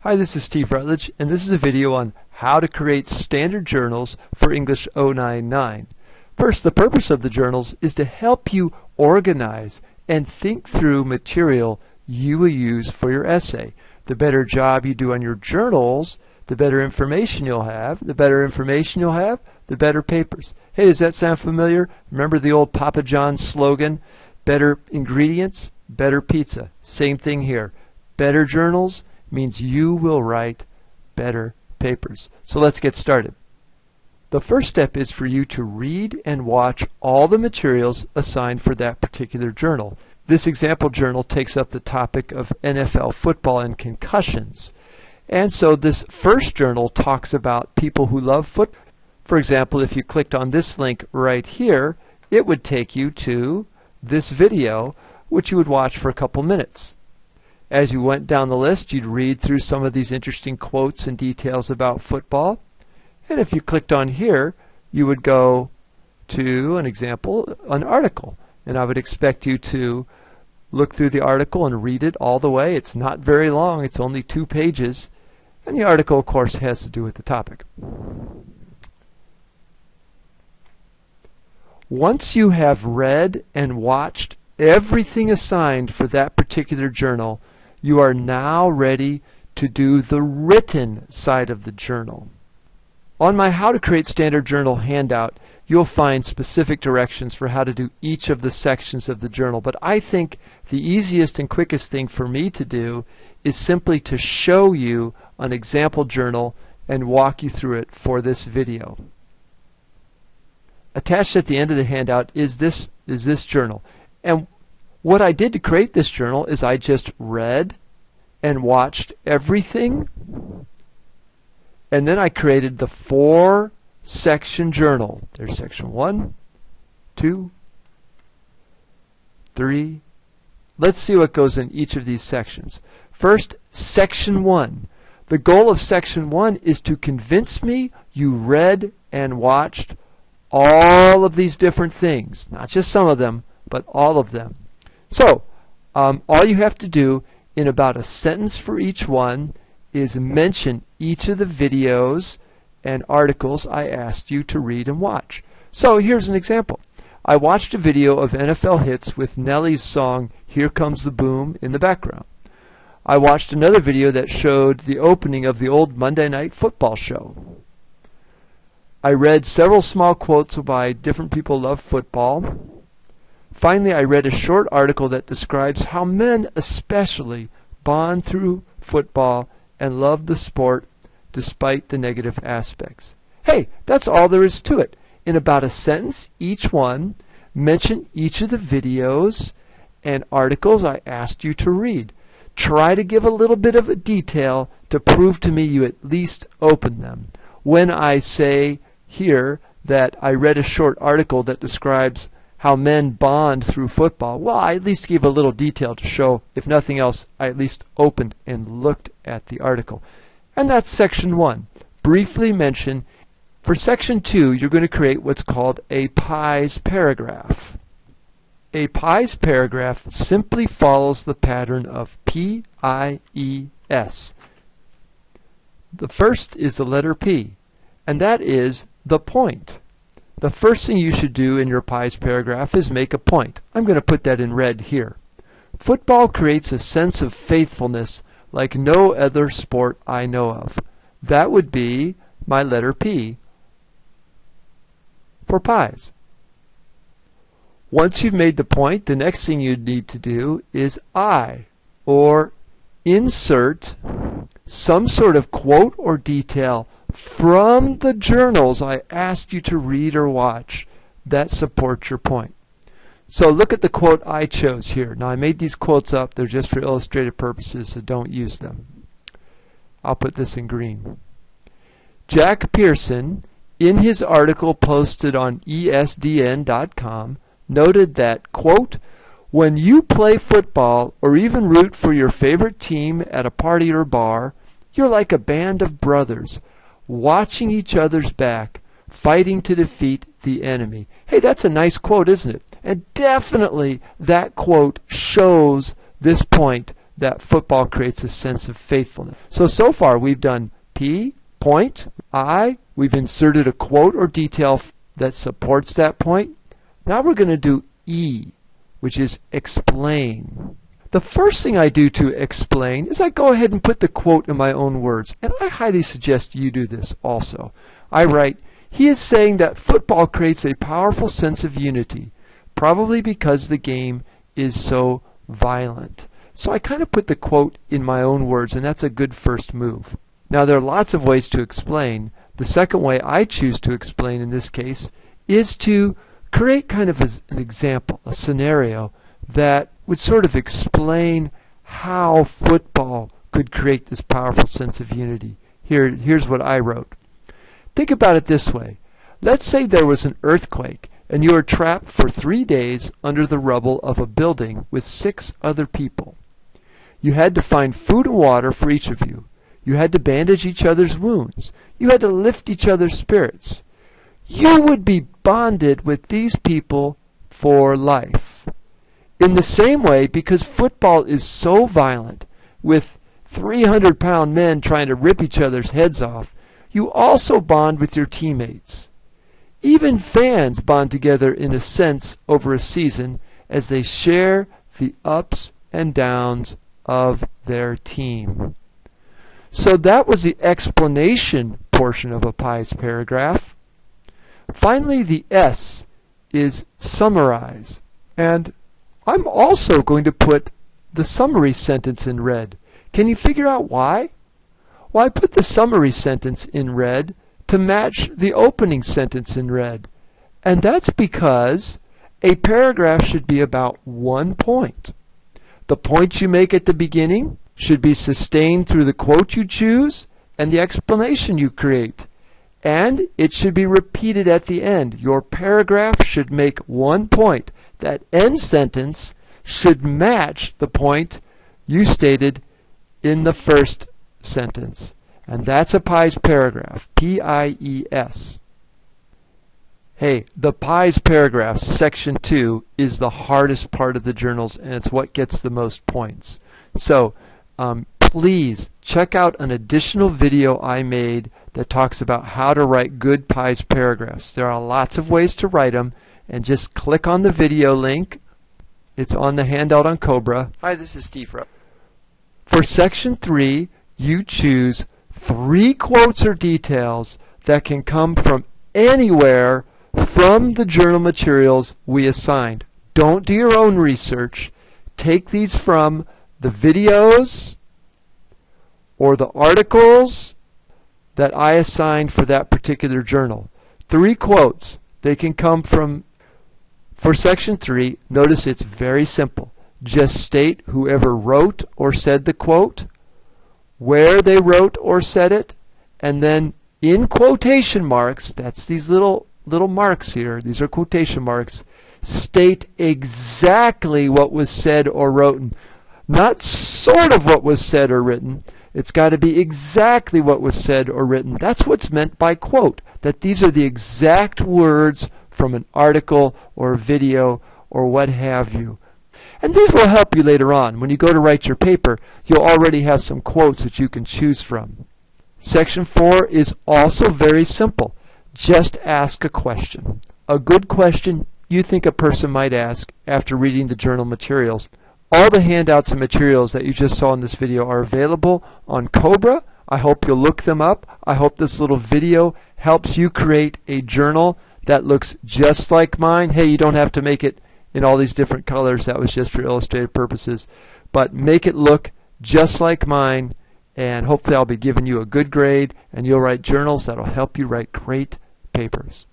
Hi, this is Steve Rutledge, and this is a video on how to create standard journals for English 099. First, the purpose of the journals is to help you organize and think through material you will use for your essay. The better job you do on your journals, the better information you'll have. The better information you'll have, the better papers. Hey, does that sound familiar? Remember the old Papa John's slogan? Better ingredients, better pizza. Same thing here. Better journals means you will write better papers. So let's get started. The first step is for you to read and watch all the materials assigned for that particular journal. This example journal takes up the topic of NFL football and concussions. And so this first journal talks about people who love football. For example, if you clicked on this link right here, it would take you to this video, which you would watch for a couple minutes. As you went down the list, you'd read through some of these interesting quotes and details about football. And if you clicked on here, you would go to an example, an article. And I would expect you to look through the article and read it all the way. It's not very long. It's only 2 pages. And the article, of course, has to do with the topic. Once you have read and watched everything assigned for that particular journal, you are now ready to do the written side of the journal. On my How to Create Standard Journal handout, you'll find specific directions for how to do each of the sections of the journal. But I think the easiest and quickest thing for me to do is simply to show you an example journal and walk you through it for this video. Attached at the end of the handout is this journal. And what I did to create this journal is I just read and watched everything, and then I created the 4-section journal. There's section 1, 2, 3. Let's see what goes in each of these sections. First, section 1. The goal of section 1 is to convince me you read and watched all of these different things, not just some of them, but all of them. So, all you have to do in about a sentence for each one is mention each of the videos and articles I asked you to read and watch. So here's an example. I watched a video of NFL hits with Nelly's song Here Comes the Boom in the background. I watched another video that showed the opening of the old Monday Night Football show. I read several small quotes by different people who love football. Finally, I read a short article that describes how men especially bond through football and love the sport despite the negative aspects. Hey, that's all there is to it. In about a sentence, each one, mention each of the videos and articles I asked you to read. Try to give a little bit of a detail to prove to me you at least opened them. When I say here that I read a short article that describes how men bond through football, well, I at least gave a little detail to show, if nothing else, I at least opened and looked at the article. And that's section 1. Briefly mention. For section 2, you're going to create what's called a pies paragraph. A pies paragraph simply follows the pattern of P-I-E-S. The first is the letter P, and that is the point. The first thing you should do in your pies paragraph is make a point. I'm going to put that in red here. Football creates a sense of faithfulness like no other sport I know of. That would be my letter P for pies. Once you've made the point, the next thing you need to do is I, or insert some sort of quote or detail from the journals I asked you to read or watch that support your point. So look at the quote I chose here. Now I made these quotes up. They're just for illustrative purposes, so don't use them. I'll put this in green. Jack Pearson, in his article posted on ESDN.com, noted that, quote, when you play football or even root for your favorite team at a party or bar, you're like a band of brothers watching each other's back, fighting to defeat the enemy. Hey, that's a nice quote, isn't it? And definitely that quote shows this point that football creates a sense of faithfulness. So far we've done P, point, I, we've inserted a quote or detail that supports that point. Now we're going to do E, which is explain. The first thing I do to explain is I go ahead and put the quote in my own words, and I highly suggest you do this also. I write, he is saying that football creates a powerful sense of unity, probably because the game is so violent. So I kind of put the quote in my own words, and that's a good first move. Now there are lots of ways to explain. The second way I choose to explain in this case is to create kind of an example, a scenario that would sort of explain how football could create this powerful sense of unity. Here's what I wrote. Think about it this way. Let's say there was an earthquake and you were trapped for 3 days under the rubble of a building with 6 other people. You had to find food and water for each of you. You had to bandage each other's wounds. You had to lift each other's spirits. You would be bonded with these people for life. In the same way, because football is so violent, with 300-pound men trying to rip each other's heads off, you also bond with your teammates. Even fans bond together in a sense over a season as they share the ups and downs of their team. So that was the explanation portion of a pies paragraph. Finally, the S is summarize. And I'm also going to put the summary sentence in red. Can you figure out why? Well, I put the summary sentence in red to match the opening sentence in red. And that's because a paragraph should be about one point. The point you make at the beginning should be sustained through the quote you choose and the explanation you create. And it should be repeated at the end. Your paragraph should make one point. That end sentence should match the point you stated in the first sentence. And that's a pies paragraph. P-I-E-S. Hey, the pies paragraph, section 2, is the hardest part of the journals, and it's what gets the most points. So please check out an additional video I made that talks about how to write good pies paragraphs. There are lots of ways to write them, and just click on the video link. It's on the handout on Cobra. Hi, this is Steve. For section 3, you choose 3 quotes or details that can come from anywhere from the journal materials we assigned. Don't do your own research. Take these from the videos or the articles that I assigned for that particular journal. 3 quotes. They can come from, for section 3, notice it's very simple. Just state whoever wrote or said the quote, where they wrote or said it, and then in quotation marks, that's these little marks here, these are quotation marks, state exactly what was said or written. Not sort of what was said or written. It's got to be exactly what was said or written. That's what's meant by quote, that these are the exact words from an article or a video or what have you. And these will help you later on. When you go to write your paper, you'll already have some quotes that you can choose from. Section 4 is also very simple. Just ask a question. A good question you think a person might ask after reading the journal materials. All the handouts and materials that you just saw in this video are available on Cobra. I hope you'll look them up. I hope this little video helps you create a journal that looks just like mine. Hey, you don't have to make it in all these different colors. That was just for illustrative purposes. But make it look just like mine, and hopefully I'll be giving you a good grade, and you'll write journals that'll help you write great papers.